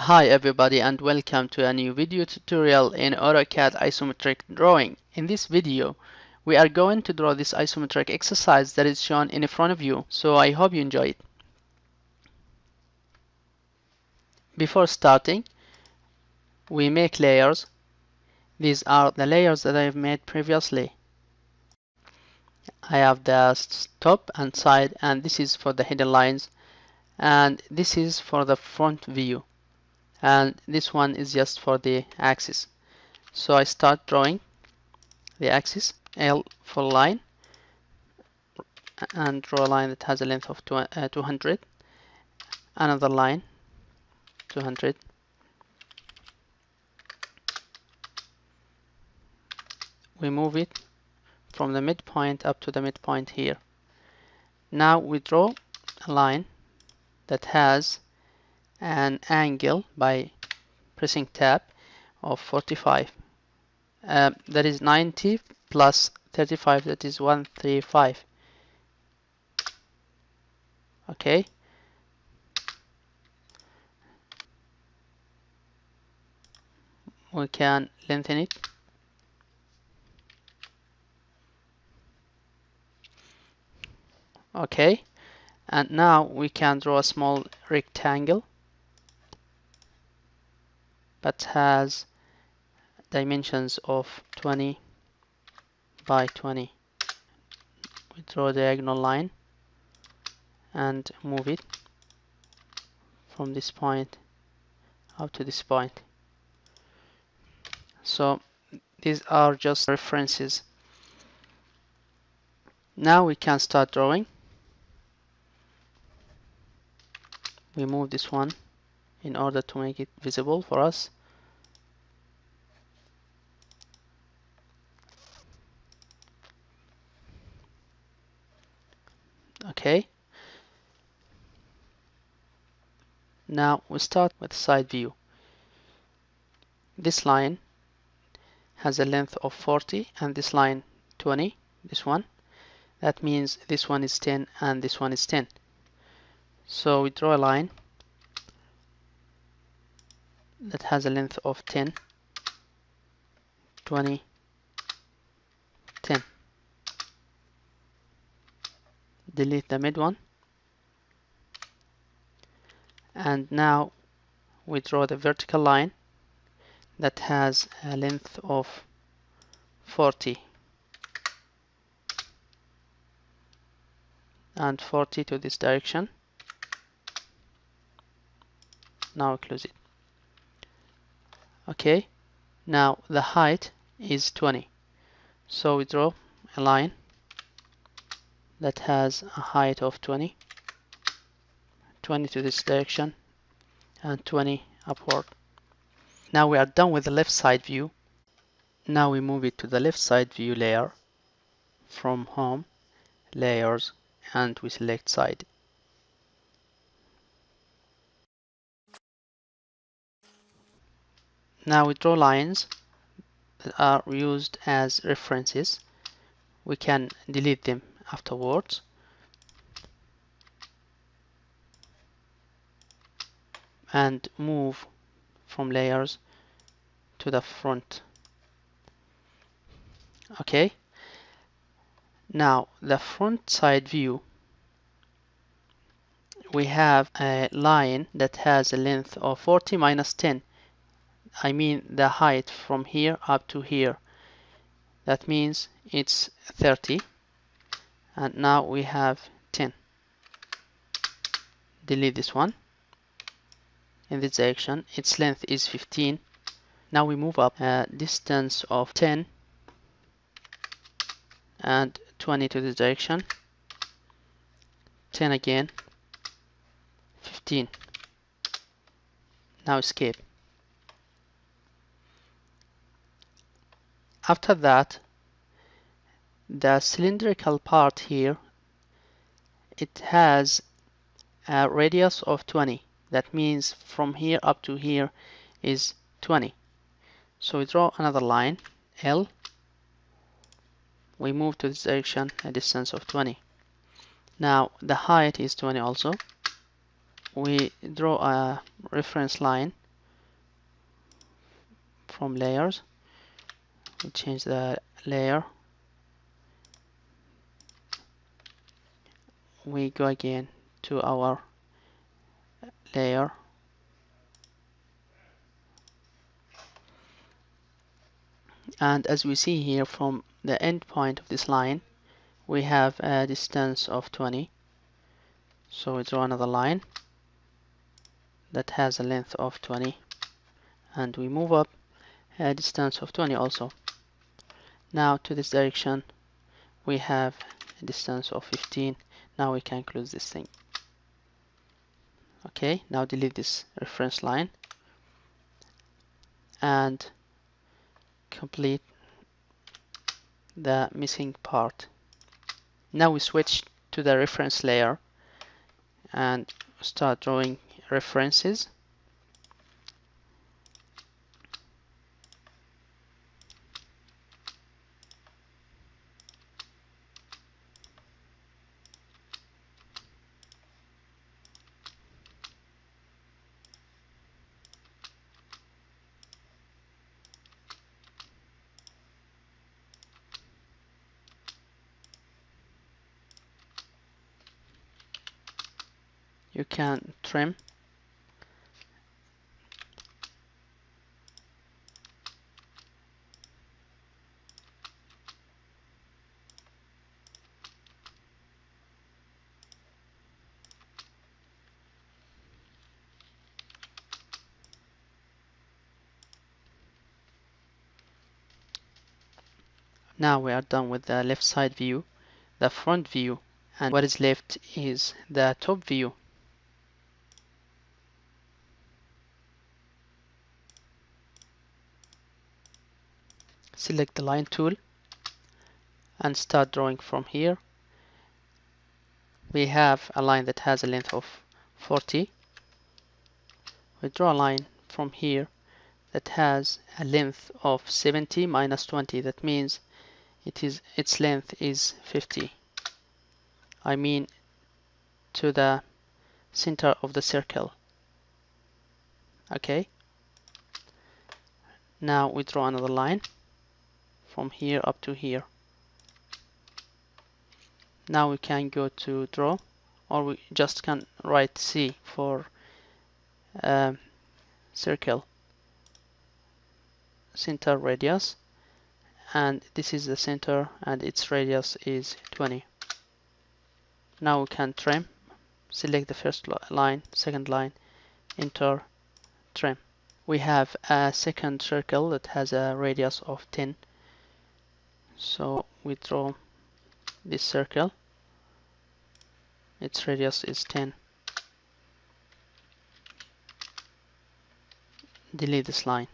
Hi everybody and welcome to a new video tutorial in Autocad isometric drawing. In this video, we are going to draw this isometric exercise that is shown in front of you, so I hope you enjoy it. Before starting, we make layers. These are the layers that I have made previously. I have the top and side, and this is for the hidden lines, and this is for the front view, and this one is just for the axis. So I start drawing the axis, L full line, and draw a line that has a length of 200, another line 200, we move it from the midpoint up to the midpoint here. Now we draw a line that has an angle by pressing tab of 45. That is 90 plus 35, that is 135. Okay. We can lengthen it. Okay. And now we can draw a small rectangle that has dimensions of 20 by 20. We draw a diagonal line and move it from this point up to this point. So these are just references. Now we can start drawing. We move this one in order to make it visible for us. Okay. Now we start with side view. This line has a length of 40 and this line 20, this one. That means this one is 10 and this one is 10. So we draw a line that has a length of 10, 20, 10. Delete the mid one. And now we draw the vertical line that has a length of 40 and 40 to this direction. Now close it. Okay, now the height is 20. So we draw a line that has a height of 20, 20 to this direction, and 20 upward. Now we are done with the left side view. Now we move it to the left side view layer. From Home, Layers, and we select Side. Now we draw lines that are used as references. We can delete them afterwards. And move from layers to the front. Okay. Now the front side view, we have a line that has a length of 40 minus 10. I mean the height from here up to here. That means it's 30. And now we have 10. Delete this one. In this direction, its length is 15. Now we move up a distance of 10 and 20 to this direction, 10 again, 15. Now escape. After that, the cylindrical part here, it has a radius of 20. That means from here up to here is 20. So we draw another line, L. We move to this direction a distance of 20. Now the height is 20 also. We draw a reference line from layers, we change the layer, we go again to our layer, and as we see here from the end point of this line we have a distance of 20, so we draw another line that has a length of 20 and we move up a distance of 20 also. Now to this direction we have a distance of 15. Now we can close this thing. Okay, now delete this reference line and complete the missing part. Now we switch to the reference layer and start drawing references. You can trim. Now we are done with the left side view, the front view, and what is left is the top view. Select the line tool and start drawing from here. We have a line that has a length of 40. We draw a line from here that has a length of 70 minus 20. That means its length is 50. I mean to the center of the circle. Okay. Now we draw another line from here up to here. Now we can go to draw, or we just can write C for circle center radius, and this is the center and its radius is 20. Now we can trim. Select the first line, second line, enter, trim. We have a second circle that has a radius of 10, so we draw this circle, its radius is 10. Delete this line.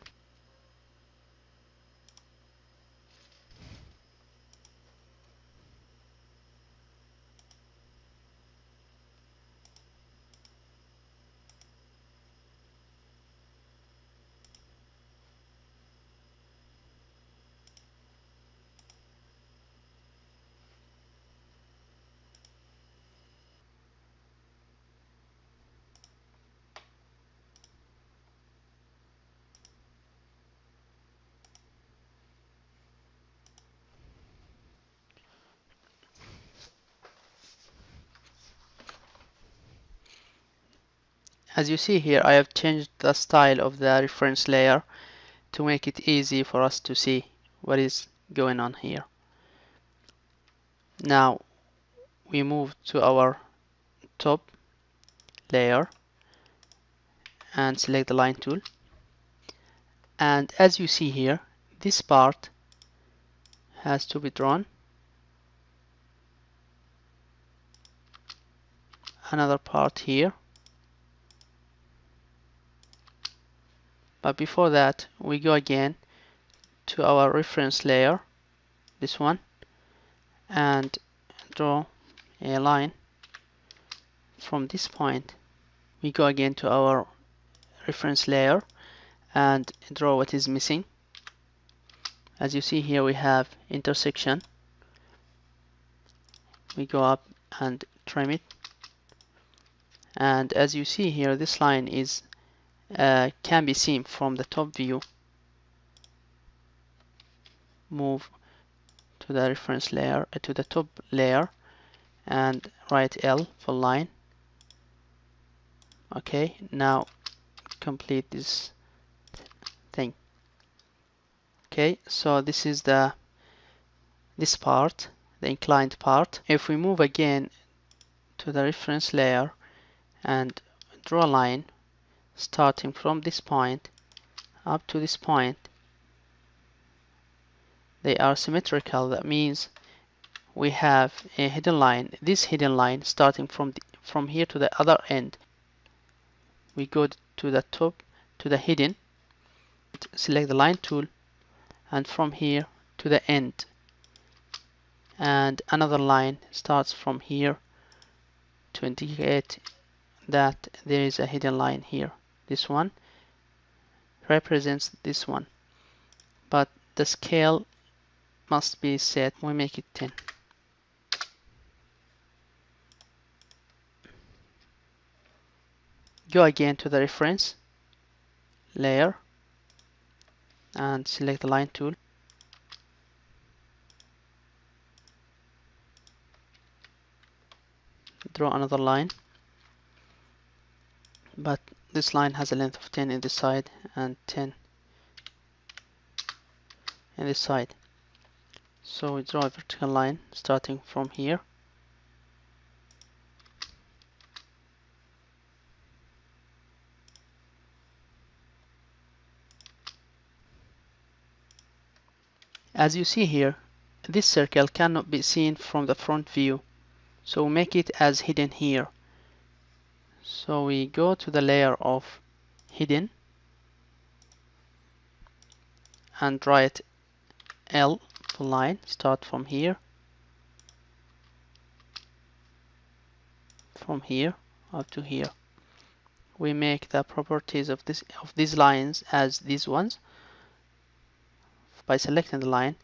As you see here, I have changed the style of the reference layer to make it easy for us to see what is going on here. Now we move to our top layer and select the line tool, and as you see here, this part has to be drawn, another part here, but before that we go again to our reference layer, this one, and draw a line from this point. We go again to our reference layer and draw what is missing. As you see here, we have intersection. We go up and trim it, and as you see here, this line is can be seen from the top view. move to the reference layer, to the top layer, and write L for line. Okay, now complete this thing. Okay, so this is this part, the inclined part. If we move again to the reference layer and draw a line starting from this point up to this point, they are symmetrical. That means we have a hidden line. This hidden line starting from here to the other end. We go to the top, to the hidden, select the line tool, and from here to the end. And another line starts from here to indicate that there is a hidden line here. This one represents this one, but the scale must be set. We make it 10. Go again to the reference layer and select the line tool. Draw another line, but this line has a length of 10 in this side and 10 in this side. So we draw a vertical line starting from here. As you see here, this circle cannot be seen from the front view, so we make it as hidden here. So we go to the layer of hidden and write L for line, start from here up to here. We make the properties of these lines as these ones by selecting the line,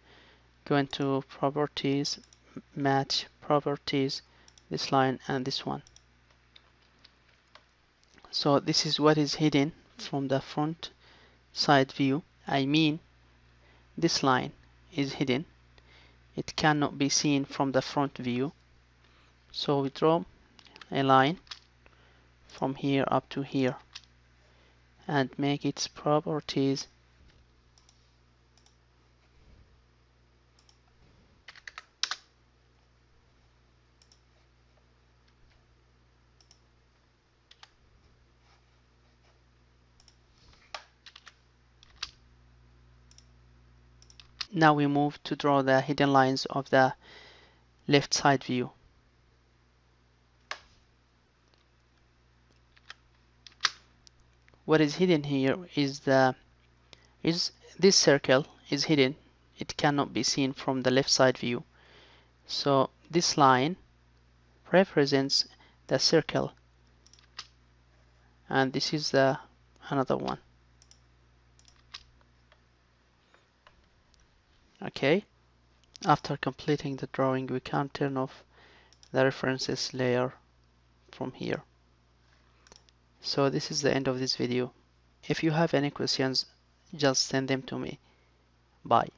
go into properties, match properties, this line and this one. So this is what is hidden from the front side view. I mean, this line is hidden. It cannot be seen from the front view. So we draw a line from here up to here and make its properties. Now we move to draw the hidden lines of the left side view. What is hidden here is this circle is hidden. It cannot be seen from the left side view. So this line represents the circle, and this is another one. Okay, after completing the drawing, we can turn off the references layer from here. So this is the end of this video. If you have any questions, just send them to me. Bye.